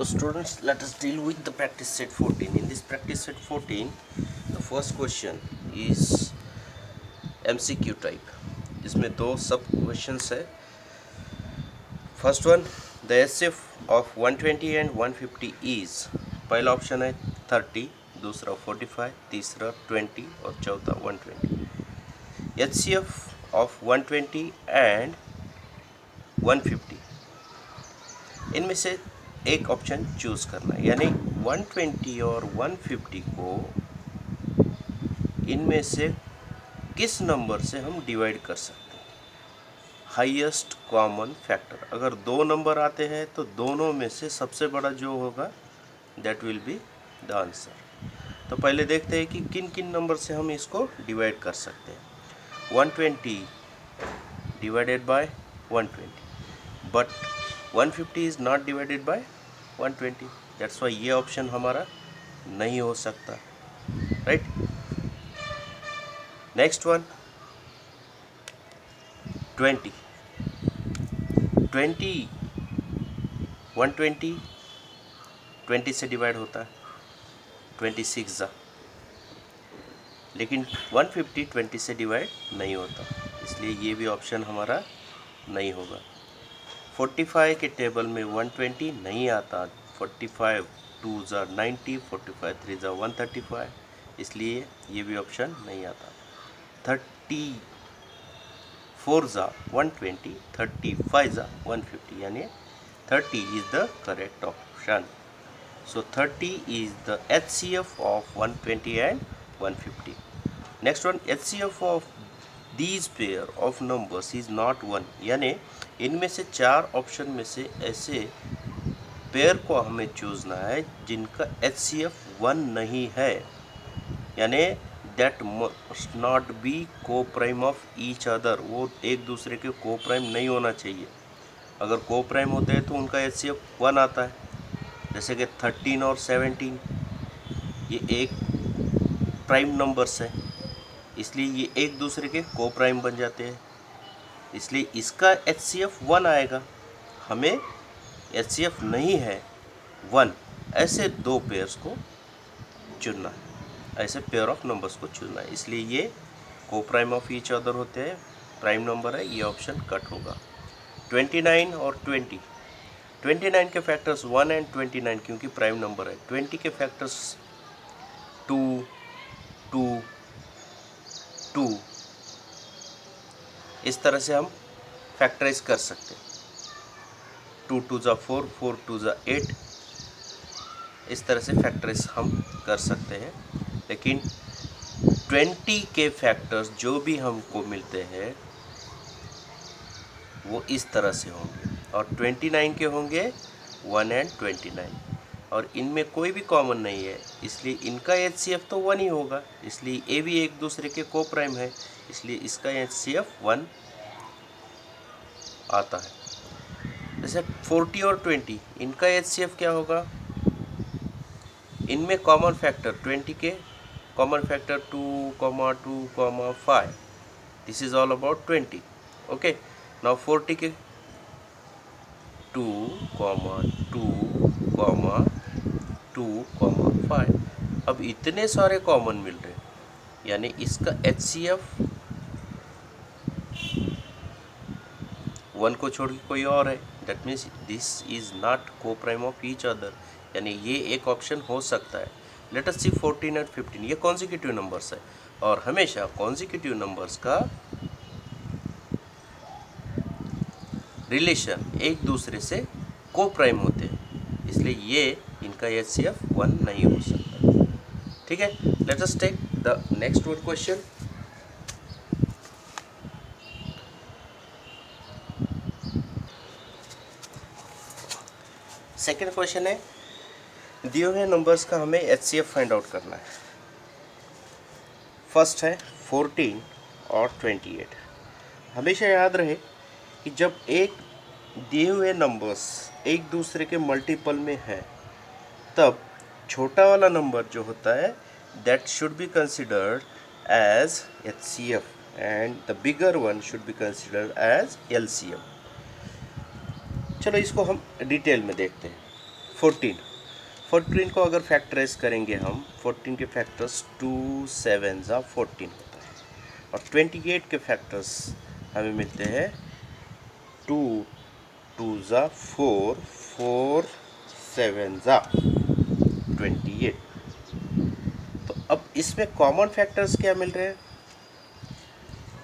students, let us deal with the practice set 14. In this practice set 14, the first question is MCQ type. इसमें दो सब questions है. First one, the HCF of 120 and 150 is, पहला option है 30, दूसरा 45, तीसरा 20 और चौथा 120. HCF of 120 and 150, इनमें से एक ऑप्शन चूज करना है, यानी 120 और 150 को इनमें से किस नंबर से हम डिवाइड कर सकते हैं. Highest common factor. अगर दो नंबर आते हैं तो दोनों में से सबसे बड़ा जो होगा that will be the answer. तो पहले देखते हैं कि किन किन नंबर से हम इसको डिवाइड कर सकते हैं. 120 divided by 120, but 150 is not divided by 120. That's why ये ऑप्शन हमारा नहीं हो सकता. राइट. Next one 20. 120 20 से डिवाइड होता है 26 जा, लेकिन 150 20 से डिवाइड नहीं होता, इसलिए ये भी ऑप्शन हमारा नहीं होगा. 45 के टेबल में 120 नहीं आता. 45 2 जा 90, 45 3 जा 135, इसलिए ये भी ऑप्शन नहीं आता. 34 जा 120, 35 जा 150, यानी 30 is the correct option. So 30 is the HCF of 120 and 150. Next one, HCF of these pair of numbers is not 1. यानी इनमें से चार ऑप्शन में से ऐसे पेयर को हमें चूजना है जिनका HCF 1 नहीं है, यानी that must not be co-prime of each other. वो एक दूसरे के co-prime नहीं होना चाहिए. अगर co-prime होते हैं तो उनका HCF 1 आता है, जैसे कि 13 और 17 ये एक प्राइम नंबर्स है, इसलिए ये एक दूसरे के को प्राइम बन जाते हैं, इसलिए इसका HCF 1 आएगा. हमें HCF नहीं है 1, ऐसे दो पेयर्स को चुनना है, ऐसे पेयर ऑफ नंबर्स को चुनना है, इसलिए ये को प्राइम ऑफ ईच अदर होते हैं, प्राइम नंबर है, ये ऑप्शन कट होगा. 29 और 20. 29 के फैक्टर्स 1 एंड 29 क्योंकि प्राइम नंबर है. 20 के फैक्टर्स 2 2 2, इस तरह से हम फैक्टराइज कर सकते हैं. 2 2 जा 4, 4 2 जा 8, इस तरह से फैक्टराइज हम कर सकते हैं. लेकिन 20 के फैक्टर्स जो भी हमको मिलते हैं वो इस तरह से होंगे, और 29 के होंगे 1 एंड 29, और इनमें कोई भी कॉमन नहीं है, इसलिए इनका HCF तो 1 ही होगा, इसलिए ये भी एक दूसरे के को प्राइम है, इसलिए इसका HCF 1 आता है. जैसे 40 और 20, इनका HCF क्या होगा. इनमें कॉमन फैक्टर 20 के common factor 2, 2, 5. This is all about 20. Okay. Now 40 के 2, 2, 2, 5. अब इतने सारे कॉमन मिल रहे हैं, यानी इसका HCF 1 को छोड़ के कोई और है. That means this is not coprime of each other, यानी ये एक ऑप्शन हो सकता है. Let us see 14 and 15. ये कॉन्जिक्यूटिव नंबर्स है, और हमेशा कॉन्जिक्यूटिव नंबर्स का रिलेशन एक दूसरे से को प्राइम होते हैं, इसलिए ये इनका HCF 1 नहीं हो सकता. ठीक है. Let us take the next word question. Second question है, दिए हुए नंबर्स का हमें HCF फाइंड आउट करना है. फर्स्ट है 14 और 28. हमेशा याद रहे कि जब एक दिए हुए नंबर्स एक दूसरे के मल्टीपल में है, तब छोटा वाला नंबर जो होता है that should be considered as HCF and the bigger one should be considered as LCM. चलो इसको हम डिटेल में देखते हैं. 14 14 को अगर फैक्टराइज करेंगे हम, 14 के फैक्टर्स 2 7 ज़ा 14 होता है, और 28 के फैक्टर्स हमें मिलते हैं 2 2 ज़ा 4 4 7 ज़ा 28। तो अब इसमें कॉमन फैक्टर्स क्या मिल रहे हैं?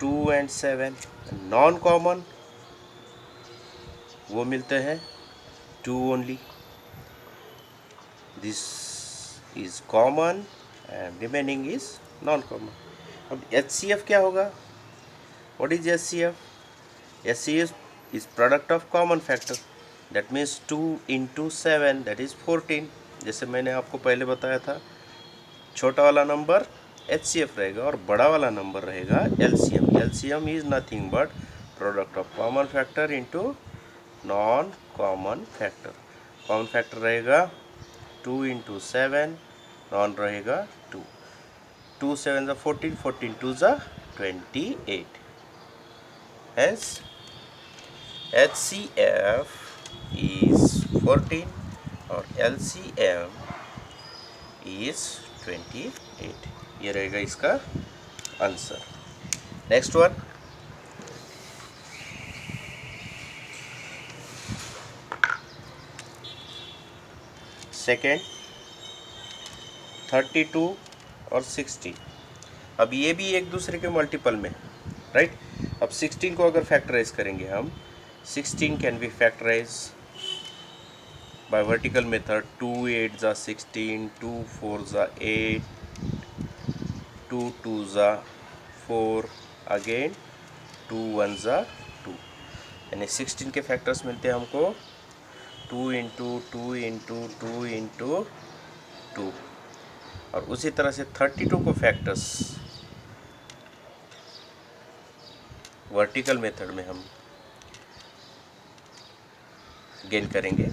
2 एंड 7। नॉन कॉमन वो मिलते हैं 2 only. This is common and remaining is non common. अब HCF क्या होगा? What is HCF? HCF is product of common factor, that means 2 into 7 that is 14। जैसे मैंने आपको पहले बताया था, छोटा वाला नंबर HCF रहेगा और बड़ा वाला नंबर रहेगा LCM। LCM is nothing but product of common factor into non common factor। Common factor रहेगा 2 into 7, नॉन रहेगा 2। 2 7 ज़ा 14, 14 2 ज़ा 28। Hence HCF is 14 और LCM is 28। ये रहेगा इसका आंसर। नेक्स्ट वन, सेकेंड 32 और 16। अब ये भी एक दूसरे के मल्टीपल में, राइट। अब 16 को अगर फैक्टराइज करेंगे हम, 16 can be factorise by vertical method। 2 8 ज़ा 16, 2 4 ज़ा 8, 2 2 ज़ा 4, अगेन 2 1 ज़ा 2, यानी 16 के फैक्टर्स मिलते हैं हमको 2 इंटू 2 इंटू 2 इंटू 2। और उसी तरह से 32 को फैक्टर्स वर्टिकल मेथड में हम गेन करेंगे।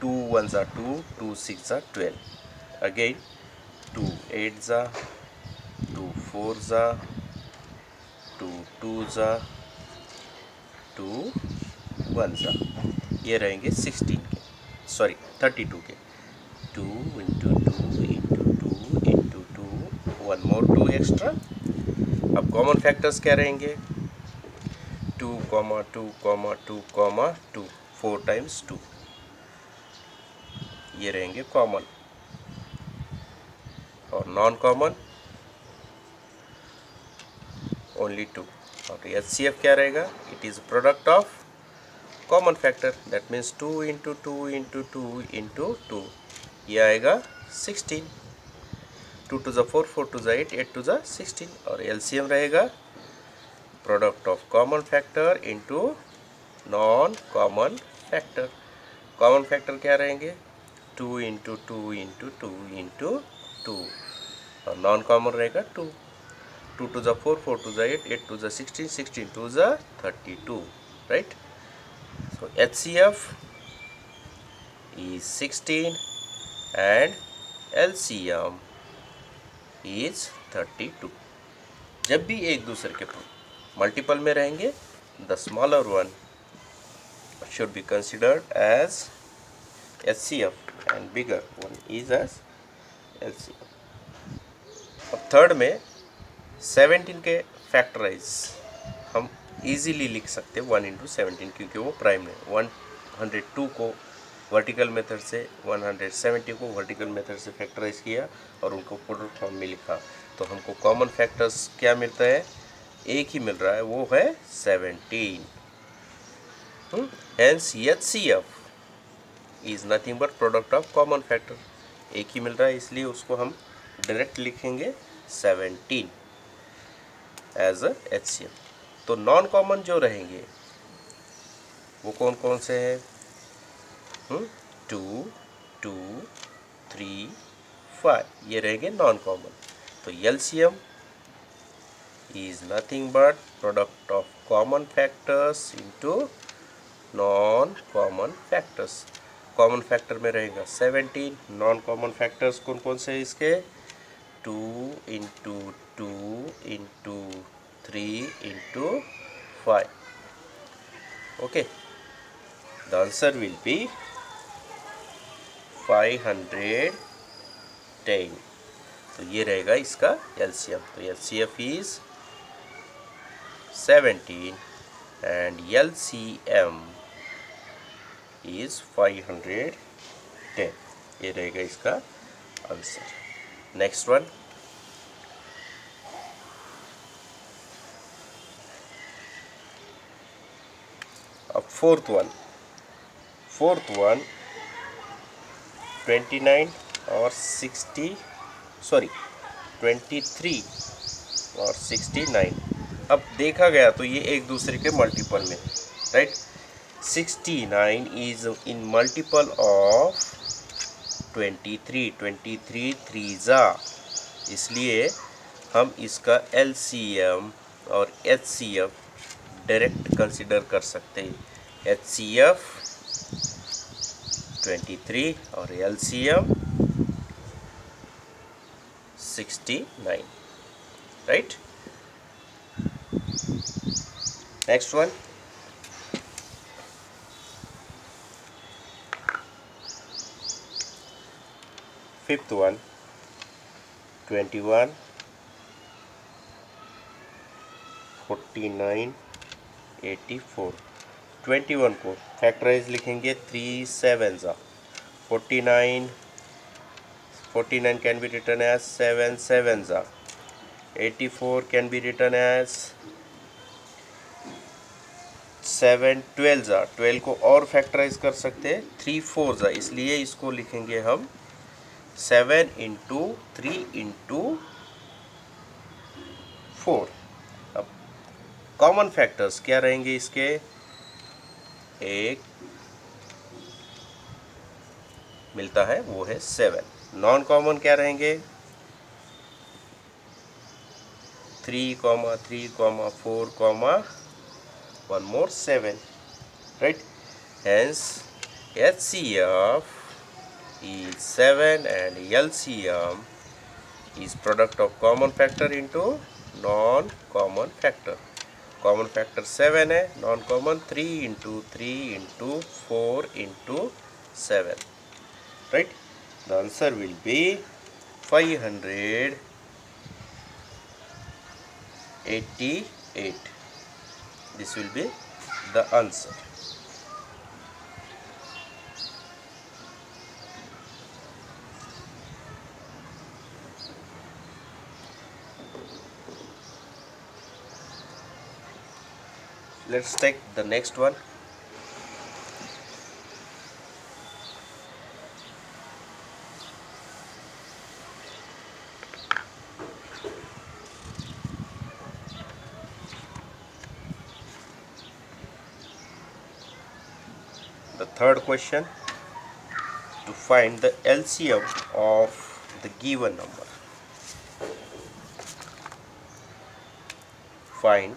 2 1 ज़ा 2, 2 6 ज़ा 12, अगेन 2 8 ज़ा, 2 4 ज़ा, 2 2 ज़ा, 2 1 ज़ा। ये रहेंगे 16 के, सॉरी 32 के। 2 इंटू 2 इंटू 2 इंटू 2, 1 मोर 2 एक्स्ट्रा। अब कॉमन फैक्टर्स क्या रहेंगे? 2 2 2 2, 4 टाइम्स 2, ये रहेंगे कॉमन। और नॉन कॉमन ओनली 2। और HCF क्या रहेगा? It is product of common factor, that means 2 into 2 into 2 into 2, ये आएगा 16। 2 2 ज़ा 4, 4 2 ज़ा 8, 8 2 ज़ा 16। और LCM रहेगा product of common factor into non common factor. Common factor क्या रहेंगे? 2 इंटू 2 इंटू 2 इंटू 2, और नॉन कॉमन रहेगा 2। 2 2 ज़ा 4, 4 2 ज़ा 8, 8 2 ज़ा 16, 16 2 ज़ा 32, right. So HCF is 16 and LCM is 32। जब भी एक दूसरे के मल्टीपल में रहेंगे, the smaller one should be considered as HCF and bigger one is as LCM। अब थर्ड में 17 के फैक्टराइज हम इजीली लिख सकते हैं 1 इंटू 17, क्योंकि वो प्राइम है। 102 को वर्टिकल मेथड से, 170 को वर्टिकल मेथड से फैक्टराइज किया और उनको प्रोडक्ट फॉर्म में लिखा, तो हमको कॉमन फैक्टर्स क्या मिलता है? एक ही मिल रहा है, वो है 17। Hence HCF is nothing but product of common factor. एक ही मिल रहा है, इसलिए उसको हम डायरेक्ट लिखेंगे 17 एज अ HCF। तो नॉन कॉमन जो रहेंगे वो कौन कौन से हैं? 2 2 3 5, ये रहेंगे नॉन कॉमन। तो LCM is nothing but product of common factors into non common factors। Common factor में रहेगा 17। नॉन कॉमन फैक्टर्स कौन कौन से हैं इसके? 2 into 2 into 3 into 5। Okay, the answer will be 510। तो ये रहेगा इसका LCM। तो LCF is 17 and LCM is 510। ये रहेगा इसका आंसर। नेक्स्ट वन, अब फोर्थ वन 29 और 23 और 69। अब देखा गया तो ये एक दूसरे के मल्टीपल में, right. 69 is in multiple of 23 3 इसलिए हम इसका LCM और HCF डायरेक्ट कंसिडर कर सकते हैं। HCF 23 और LCM 69, right. Next one, fifth one 21 49 84। 21 को फैक्टराइज लिखेंगे 3 7 49 can be written as 7 7 84 can be written as 7 12 12 को और फैक्टराइज कर सकते हैं 3 4 इसलिए इसको लिखेंगे हम 7 इंटू 3 इंटू 4। अब कॉमन फैक्टर्स क्या रहेंगे इसके, एक मिलता है वो है 7। नॉन कॉमन क्या रहेंगे 3, 3, 4, 1 more 7, right? Hence HCF is 7 and LCM is product of common factor into non-common factor. Common factor 7 है, non-common 3 into 4 into 7, right? The answer will be 588. This will be the answer. Let's take the next one. The third question, to find the LCM of the given number. Find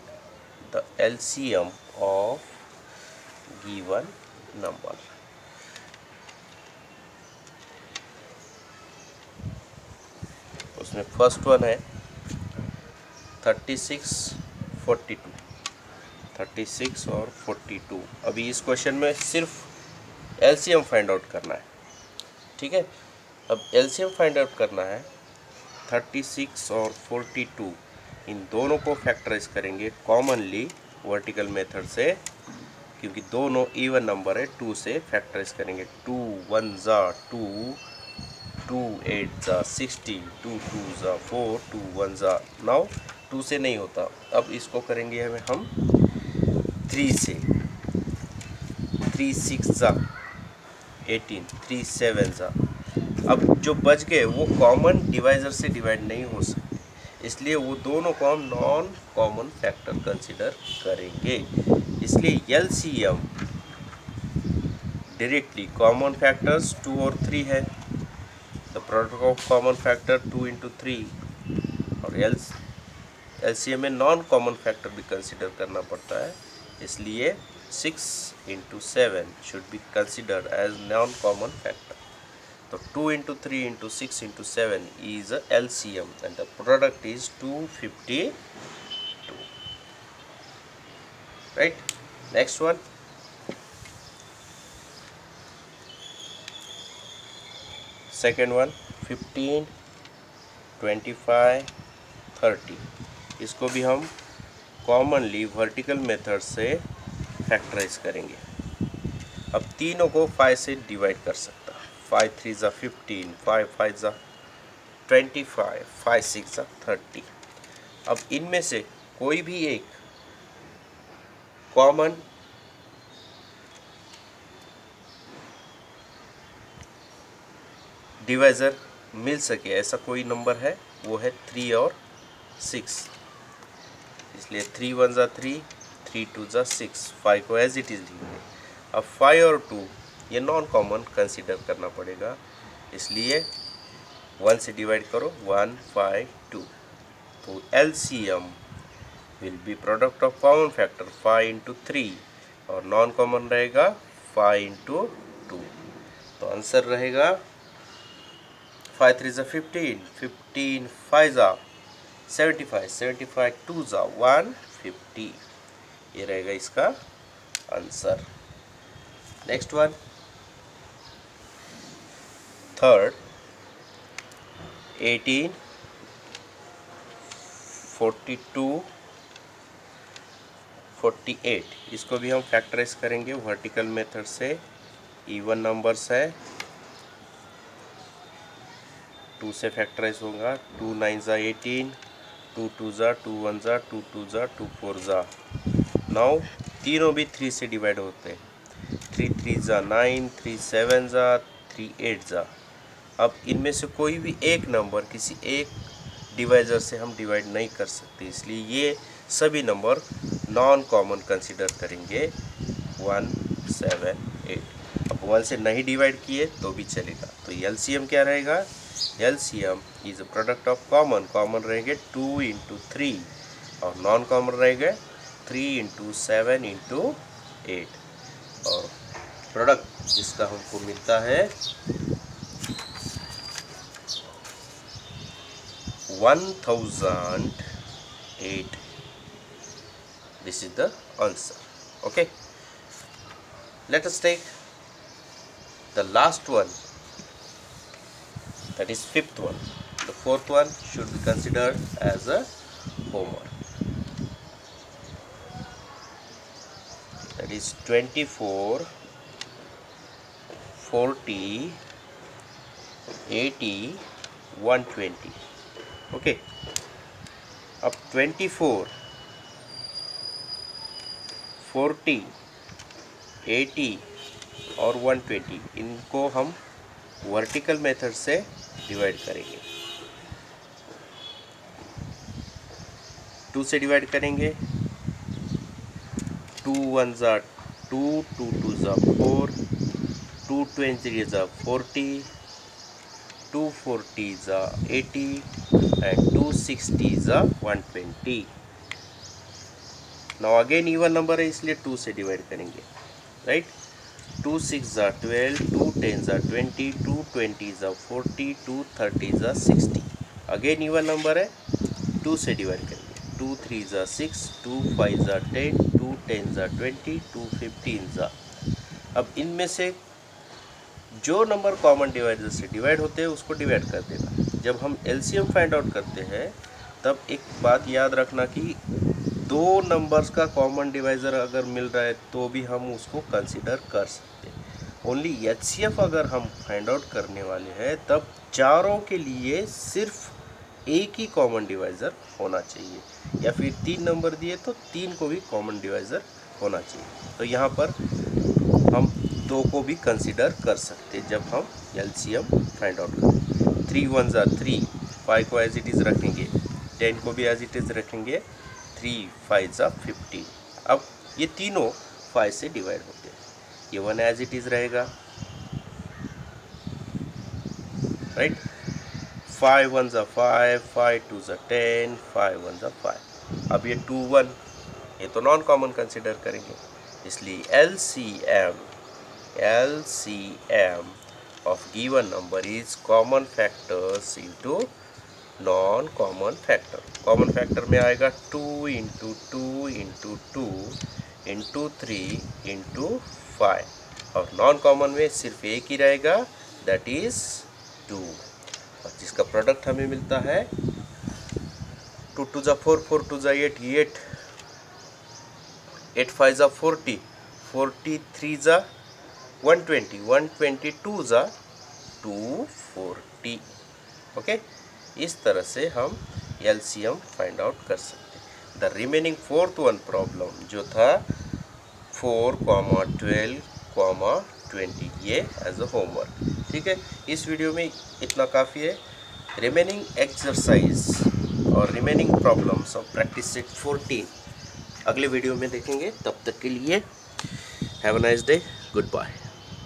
the LCM of given number. उसमें first one है 36 42। 36 और 42। अभी इस question में सिर्फ LCM find out करना है, ठीक है। अब LCM फाइंड आउट करना है 36 और 42, इन दोनों को फैक्टराइज करेंगे कॉमनली वर्टिकल मेथड से, क्योंकि दोनों इवन नंबर है। 2 से फैक्टराइज करेंगे, 2 1 2, 2 8 16, 2 2 4, 2 1 नाउ 2 से नहीं होता। अब इसको करेंगे हम 3 से, 3 6 18, 3 7 अब जो बच गए वो कॉमन डिवाइजर से डिवाइड नहीं हो सकते, इसलिए वो दोनों को हम नॉन कॉमन फैक्टर कंसिडर करेंगे। इसलिए LCM डायरेक्टली कॉमन फैक्टर्स 2 और 3 है, the product of common factor 2 into 3, और LCM में नॉन कॉमन फैक्टर भी कंसिडर करना पड़ता है, इसलिए 6 into 7 should be considered as non-common factor. So 2 into 3 into 6 into 7 is a LCM and the product is 252. Right? Next one. Second one 15, 25, 30, इसको भी हम कॉमनली वर्टिकल मेथड से फैक्टराइज करेंगे। अब तीनों को 5 से डिवाइड कर सकता, 5 3 ज़ा 15, 5 5 ज़ा 25, 5 6 ज़ा 30। अब इनमें से कोई भी एक कॉमन डिवाइज़र मिल सके ऐसा कोई नंबर है, वो है 3 और 6। इसलिए 3 1 ज़ा 3, 3 2 ज़ा 6, 5 को एज इट इज़ लिखेंगे। अब 5 और 2 ये नॉन कॉमन कंसीडर करना पड़ेगा, इसलिए 1 से डिवाइड करो, 1 5 2। तो LCM will be product of common factor 5 into 3 और नॉन कॉमन रहेगा 5 इंटू 2। तो आंसर रहेगा 5 3 ज़ा 15, 15 5 ज़ा 75, 75 2 ज़ा 150। ये रहेगा इसका आंसर। नेक्स्ट वन थर्ड 18, 42, 48, इसको भी हम फैक्टराइज करेंगे वर्टिकल मेथड से। इवन नंबर्स है, 2 से फैक्टराइज होगा, 2 9 ज़ा 18, 2 2 ज़ा 2 1 ज़ा 2 2 ज़ा 2 4 ज़ा। नाउ तीनों भी 3 से डिवाइड होते हैं, 3 3 ज़ा 9, 3 7 ज़ा 3 8 ज़ा। अब इनमें से कोई भी एक नंबर किसी एक डिवाइज़र से हम डिवाइड नहीं कर सकते, इसलिए ये सभी नंबर नॉन कॉमन कंसीडर करेंगे 1 7 8। अब 1 से नहीं डिवाइड किए तो भी चलेगा। तो LCM क्या रहेगा? LCM is a product of common, common रहेंगे 2 इंटू 3 और नॉन कॉमन रहेगा 3 इंटू 7 इंटू 8 और प्रोडक्ट जिसका हमको मिलता है 1008। This is the answer. Okay, let us take the last one, that is fifth one. The fourth one should be considered as a homework. That is 24, 40, 80, 120. Okay, अब 24, 40, 80 और 120 इनको हम वर्टिकल मेथड से डिवाइड करेंगे। 2 से डिवाइड करेंगे, 2 1 ज़ा 2, 2 2 ज़ा 4, 2 23 ज़ा 40, 2 40 ज़ा 80 and 2 60 ज़ा 120। नाउ अगेन इवन नंबर है इसलिए 2 से डिवाइड करेंगे, राइट। 2 6 ज़ा 12, 2 10 ज़ा 20, 2 20 ज़ा 40, 2 30 ज़ा 60। अगेन इवन नंबर है, 2 से डिवाइड करेंगे, 2 3 ज़ा 6, 2 5 ज़ा 10, 2 10 ज़ा 20, 2 15 ज़ा। अब इनमें से जो नंबर कॉमन डिवाइजर से डिवाइड होते हैं उसको डिवाइड कर देना। जब हम LCM फाइंड आउट करते हैं तब एक बात याद रखना कि दो नंबर्स का कॉमन डिवाइज़र अगर मिल रहा है तो भी हम उसको कंसीडर कर सकते हैं। ओनली HCF अगर हम फाइंड आउट करने वाले हैं तब चारों के लिए सिर्फ एक ही कॉमन डिवाइज़र होना चाहिए, या फिर 3 नंबर दिए तो 3 को भी कॉमन डिवाइज़र होना चाहिए। तो यहाँ पर हम 2 को भी कंसीडर कर सकते हैं जब हम LCM फाइंड आउट करें। 3 1 ज़ा 3, 5 को एज इट इज़ रखेंगे, 10 को भी एज इट इज़ रखेंगे, 3 5 ज़ा 15। अब ये तीनों 5 से डिवाइड होते हैं, ये 1 एज इट इज़ रहेगा, राइट। 5 1 ज़ा 5, 5 2 ज़ा 10, 5 1 ज़ा 5। अब ये 2 1 ये तो नॉन कॉमन कंसिडर करेंगे, इसलिए LCM of given number is common factors into non common factor. Common factor में आएगा 2 इंटू 2 इंटू 2 इंटू 3 इंटू 5 और नॉन कॉमन में सिर्फ एक ही रहेगा, दैट इज 2, और जिसका प्रोडक्ट हमें मिलता है 2 2 जा 4, 4 2 जा 8, 8 5 जा 40, 43 जा 120, 122 जा 240। ओके, इस तरह से हम एलसीएम फाइंड आउट कर सकते हैं। The remaining fourth one problem जो था 4, 12, 20, ये एज अ होमवर्क। ठीक है, इस वीडियो में इतना काफ़ी है। रिमेनिंग एक्सरसाइज और remaining problems of practice set 14 अगले वीडियो में देखेंगे। तब तक के लिए have a nice day, good bye.